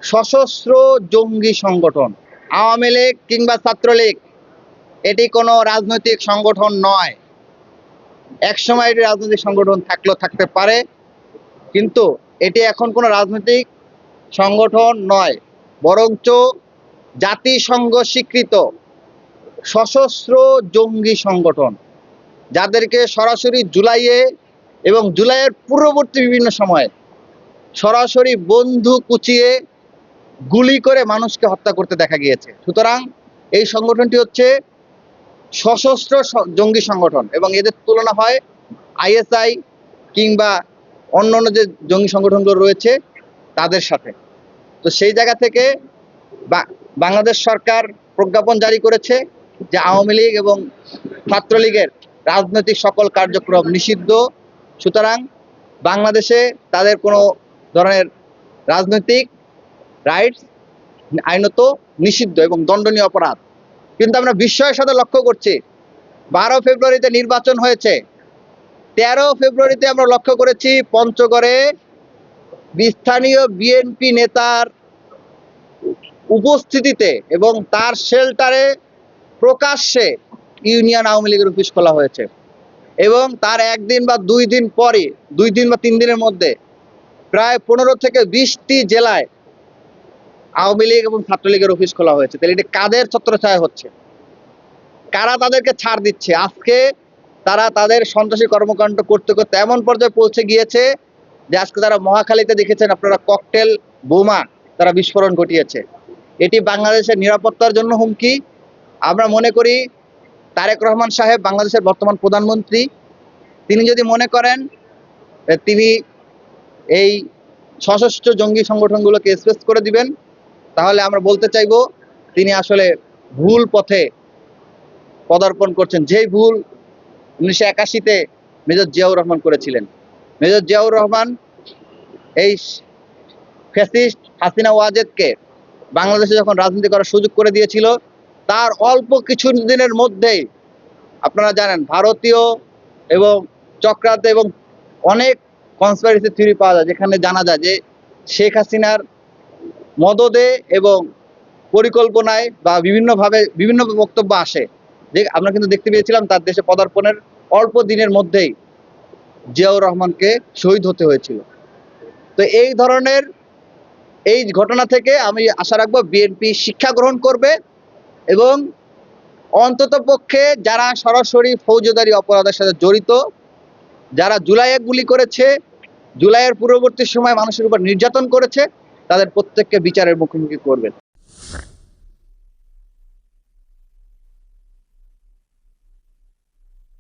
সশস্ত্র জঙ্গি সংগঠন। আওয়ামী লীগ কিংবা ছাত্রলীগ এটি কোনো রাজনৈতিক সংগঠন নয়। একসময় এটি রাজনৈতিক সংগঠন থাকলেও থাকতে পারে, কিন্তু এটি এখন কোনো রাজনৈতিক সংগঠন নয়, বরঞ্চ জাতিসংঘ স্বীকৃত সশস্ত্র জঙ্গি সংগঠন, যাদেরকে সরাসরি জুলাইয়ে এবং জুলাইয়ের পূর্ববর্তী বিভিন্ন সময়ে সরাসরি বন্দুক কুচিয়ে গুলি করে মানুষকে হত্যা করতে দেখা গিয়েছে। সুতরাং এই সংগঠনটি হচ্ছে সশস্ত্র জঙ্গি সংগঠন এবং এদের তুলনা হয় আইএসআই কিংবা অন্যান্য যে জঙ্গি সংগঠনগুলো রয়েছে তাদের সাথে। তো সেই জায়গা থেকে বাংলাদেশ সরকার প্রজ্ঞাপন জারি করেছে যে আওয়ামী লীগ এবং ছাত্রলীগের রাজনৈতিক সকল কার্যক্রম নিষিদ্ধ। সুতরাং বাংলাদেশে তাদের কোনো ধরনের রাজনৈতিক রাইটস আইনত নিষিদ্ধ এবং দণ্ডনীয় অপরাধ। কিন্তু আমরা বিস্ময়ের সাথে লক্ষ্য করছি 12 ফেব্রুয়ারিতে নির্বাচন হয়েছে, 13 ফেব্রুয়ারিতে আমরা লক্ষ্য করেছি পঞ্চগড়ে স্থানীয় বিএনপি নেতার উপস্থিতিতে এবং তার শেল্টারে প্রকাশ্যে ইউনিয়ন আওয়ামী লীগের অফিস খোলা হয়েছে এবং তার একদিন বা 2 দিন পরে 2 দিন বা 3 দিনের মধ্যে প্রায় 15 থেকে 20টি জেলায় আওয়ামী লীগ এবং ছাত্রলীগের অফিস খোলা হয়েছে। তাহলে এটি কাদের ছত্রছায়া হচ্ছে? কারা তাদেরকে ছাড় দিচ্ছে? আজকে তারা তাদের সন্ত্রাসী কর্মকাণ্ড করতে করতে এমন পর্যায়ে পৌঁছে গিয়েছে যে আজকে তারা মহাখালীতে দেখেছেন আপনারা ককটেল বোমা তারা বিস্ফোরণ ঘটিয়েছে। এটি বাংলাদেশের নিরাপত্তার জন্য হুমকি। আমরা মনে করি তারেক রহমান সাহেব বাংলাদেশের বর্তমান প্রধানমন্ত্রী, তিনি যদি মনে করেন তিনি এই সশস্ত্র জঙ্গি সংগঠনগুলোকে স্পেস করে দিবেন, তাহলে আমরা বলতে চাইব তিনি আসলে ভুল পথে পদার্পণ করছেন। যেই ভুল 1981-তে মেজর জিয়াউর রহমান করেছিলেন। মেজর জিয়াউর রহমান এই ফ্যাসিস্ট হাসিনা ওয়াজেদকে বাংলাদেশে যখন রাজনীতি করার সুযোগ করে দিয়েছিল, তার অল্প কিছু দিনের মধ্যেই আপনারা জানেন ভারতীয় এবং চক্রান্ত এবং অনেক কনস্পিরেসি থিওরি পাওয়া যায়, যেখানে জানা যায় যে শেখ হাসিনার মদদে এবং পরিকল্পনায় বা বিভিন্নভাবে বিভিন্ন বক্তব্য আসে যে আমরা কিন্তু দেখতে পেয়েছিলাম তার দেশে পদার্পণের অল্প দিনের মধ্যেই জিয়াউর রহমানকে শহীদ হতে হয়েছিল। তো এই ধরনের এই ঘটনা থেকে আমি আশা রাখবো বিএনপি শিক্ষা গ্রহণ করবে এবং অন্ততপক্ষে যারা সরাসরি ফৌজদারি অপরাধের সাথে জড়িত, যারা জুলাইয়ে গুলি করেছে, জুলাইয়ের পূর্ববর্তী সময় মানুষের উপর নির্যাতন করেছে, তাদের প্রত্যেককে বিচারের মুখোমুখি করবে।